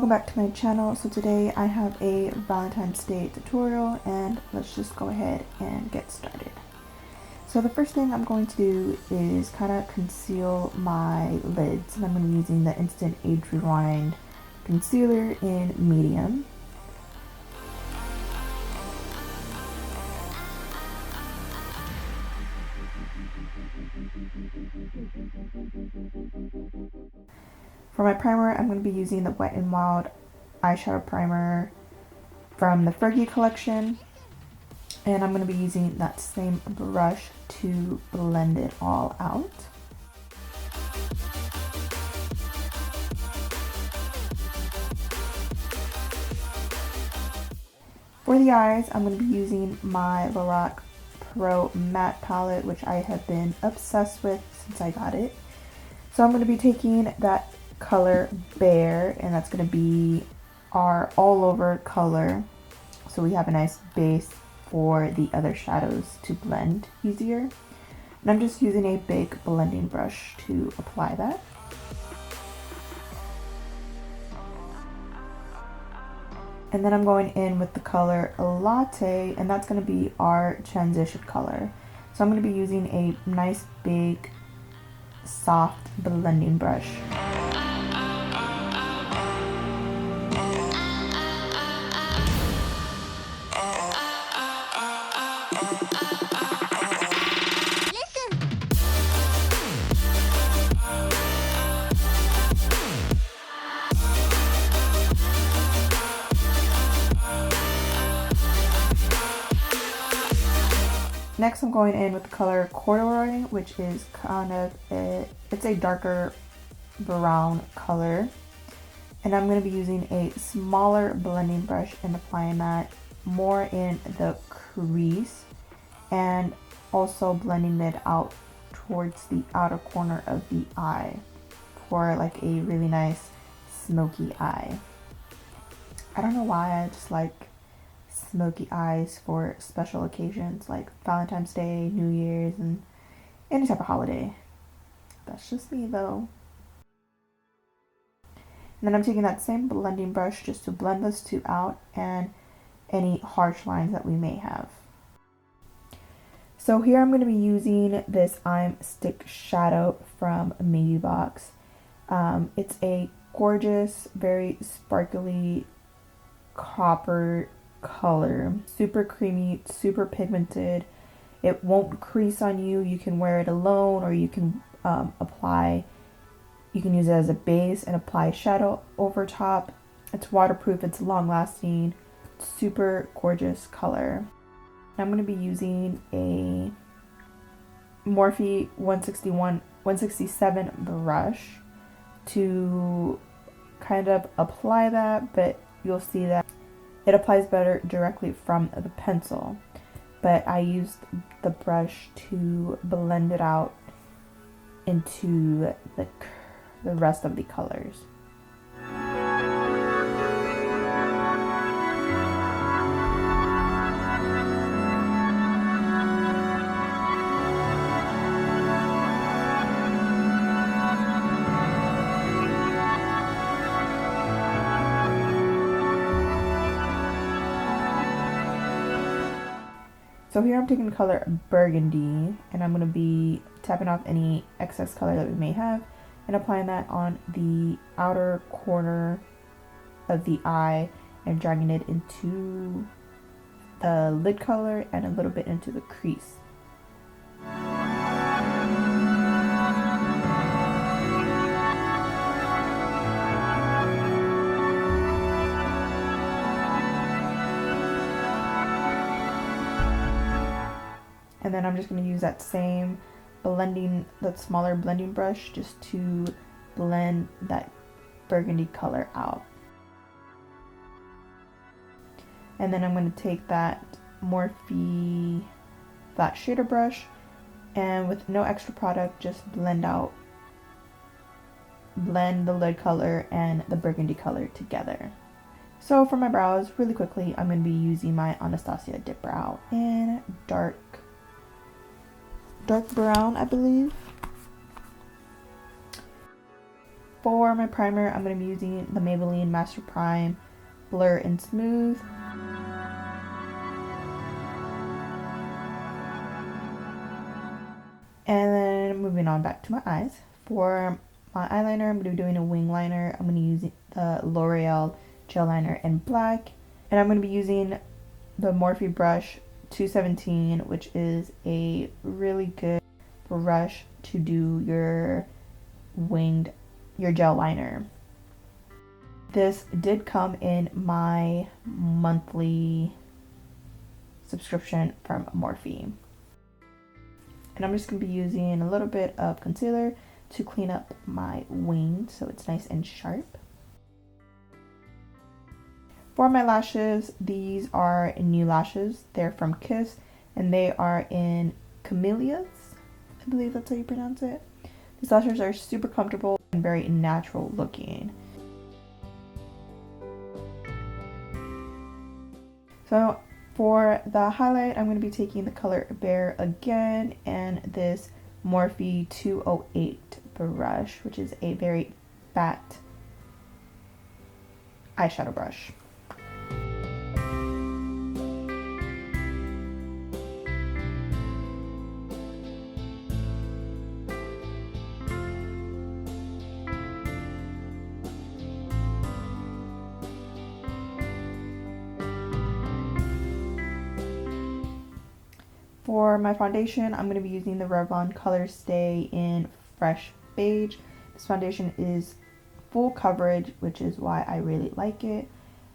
Welcome back to my channel. So today I have a Valentine's Day tutorial and let's just go ahead and get started. So the first thing I'm going to do is kind of conceal my lids, and I'm going to be using the Instant Age Rewind concealer in medium. For my primer, I'm going to be using the Wet n Wild eyeshadow primer from the Fergie collection. And I'm going to be using that same brush to blend it all out. For the eyes, I'm going to be using my Lorac Pro Matte palette, which I have been obsessed with since I got it. So I'm going to be taking that color Bare, and that's going to be our all over color, so we have a nice base for the other shadows to blend easier. And I'm just using a big blending brush to apply that. And then I'm going in with the color Latte, and that's going to be our transition color. So I'm going to be using a nice big soft blending brush. Next, I'm going in with the color Corduroy, which is kind of it's a darker brown color. And I'm going to be using a smaller blending brush and applying that more in the crease and also blending it out towards the outer corner of the eye for like a really nice smoky eye. I don't know why, I just like smoky eyes for special occasions like Valentine's Day, New Year's, and any type of holiday. That's just me though. And then I'm taking that same blending brush just to blend those two out and any harsh lines that we may have. So here I'm going to be using this I'm Stick Shadow from Memebox. It's a gorgeous, very sparkly copper color, super creamy, super pigmented. It won't crease on you. You can wear it alone, or you can you can use it as a base and apply shadow over top. It's waterproof, it's long lasting, super gorgeous color. I'm going to be using a Morphe 167 brush to kind of apply that, but you'll see that it applies better directly from the pencil. But I used the brush to blend it out into the rest of the colors. So here I'm taking the color Burgundy, and I'm going to be tapping off any excess color that we may have and applying that on the outer corner of the eye and dragging it into the lid color and a little bit into the crease. And then I'm just going to use that same smaller blending brush just to blend that burgundy color out. And then I'm going to take that Morphe flat shader brush and with no extra product just blend the lid color and the burgundy color together. So for my brows, really quickly, I'm going to be using my Anastasia dip brow in dark brown, I believe. For my primer, I'm going to be using the Maybelline Master Prime Blur and Smooth. And then moving on back to my eyes. For my eyeliner, I'm going to be doing a wing liner. I'm going to use the L'Oreal gel liner in black. And I'm going to be using the Morphe brush 217, which is a really good brush to do your gel liner. This did come in my monthly subscription from Morphe. And I'm just going to be using a little bit of concealer to clean up my wing so it's nice and sharp. For my lashes, these are new lashes. They're from Kiss and they are in Camellias. I believe that's how you pronounce it. These lashes are super comfortable and very natural looking. So for the highlight, I'm going to be taking the color Bare again and this Morphe 208 brush, which is a very fat eyeshadow brush. For my foundation, I'm going to be using the Revlon Color Stay in Fresh Beige. This foundation is full coverage, which is why I really like it.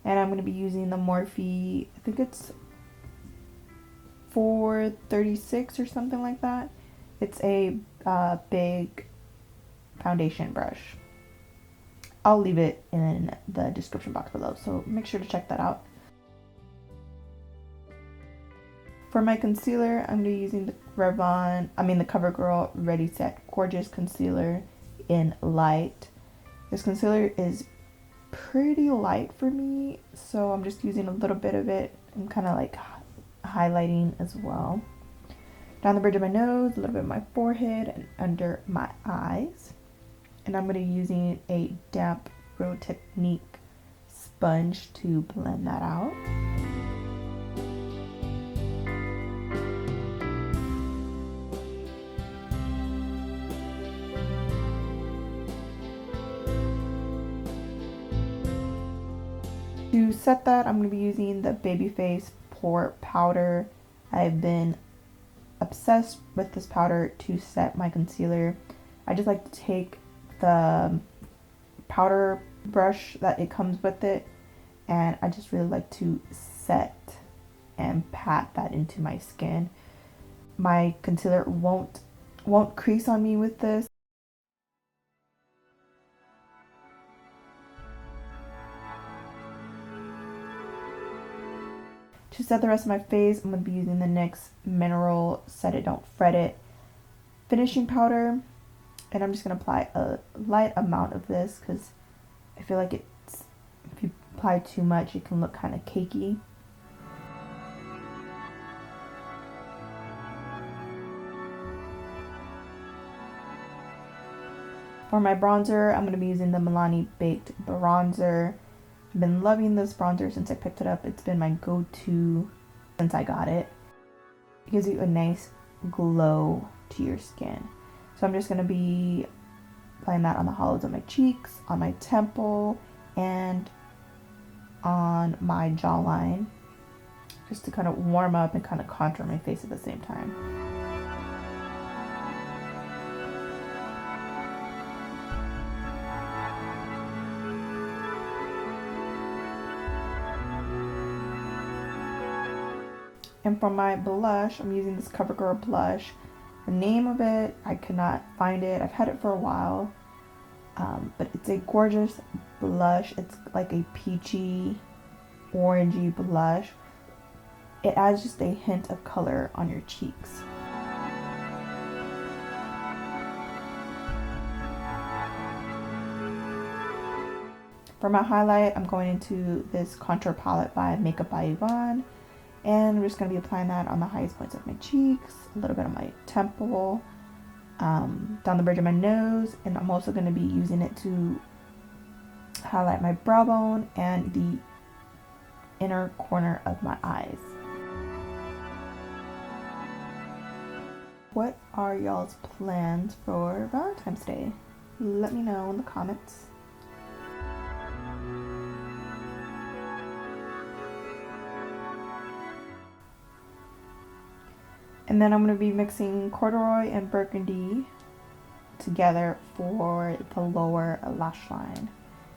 And I'm going to be using the Morphe, I think it's 436 or something like that. It's a big foundation brush. I'll leave it in the description box below, so make sure to check that out. For my concealer, I'm going to be using the CoverGirl Ready Set Gorgeous Concealer in Light. This concealer is pretty light for me, so I'm just using a little bit of it. I'm kind of like highlighting as well. Down the bridge of my nose, a little bit of my forehead, and under my eyes. And I'm going to be using a damp Brow Technique sponge to blend that out. To set that, I'm going to be using the Babyface Pore powder. I've been obsessed with this powder to set my concealer. I just like to take the powder brush that it comes with it, and I just really like to set and pat that into my skin. My concealer won't crease on me with this. To set the rest of my face, I'm going to be using the NYX Mineral Set It Don't Fret It finishing powder. And I'm just going to apply a light amount of this because I feel like if you apply too much, it can look kind of cakey. For my bronzer, I'm going to be using the Milani Baked bronzer. I've been loving this bronzer since I picked it up. It's been my go-to since I got it. It gives you a nice glow to your skin. So I'm just going to be applying that on the hollows of my cheeks, on my temple, and on my jawline. Just to kind of warm up and kind of contour my face at the same time. And for my blush, I'm using this CoverGirl Blush. The name of it, I could not find it. I've had it for a while. But it's a gorgeous blush. It's like a peachy, orangey blush. It adds just a hint of color on your cheeks. For my highlight, I'm going into this contour palette by Makeup by Yvonne. And I'm just going to be applying that on the highest points of my cheeks, a little bit on my temple, down the bridge of my nose, and I'm also going to be using it to highlight my brow bone and the inner corner of my eyes. What are y'all's plans for Valentine's Day? Let me know in the comments. And then I'm going to be mixing corduroy and burgundy together for the lower lash line.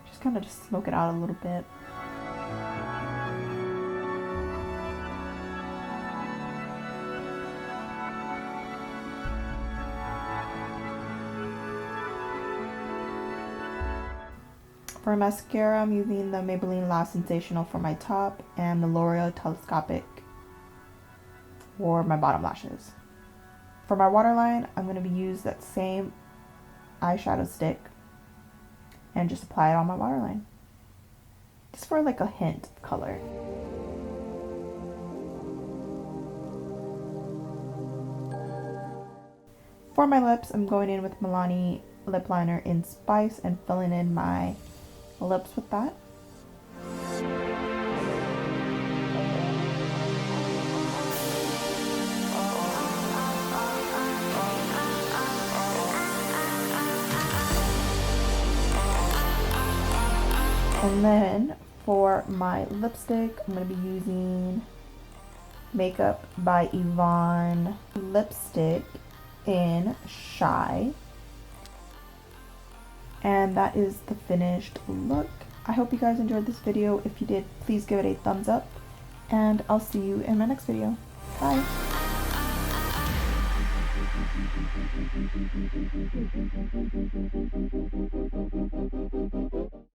Just kind of smoke it out a little bit. For mascara, I'm using the Maybelline Lash Sensational for my top and the L'Oreal Telescopic for my bottom lashes. For my waterline, I'm going to use that same eyeshadow stick and just apply it on my waterline. Just for like a hint of color. For my lips, I'm going in with Milani lip liner in Spice and filling in my lips with that. And then for my lipstick, I'm going to be using Makeup by Yvonne lipstick in Shy. And that is the finished look. I hope you guys enjoyed this video. If you did, please give it a thumbs up. And I'll see you in my next video. Bye!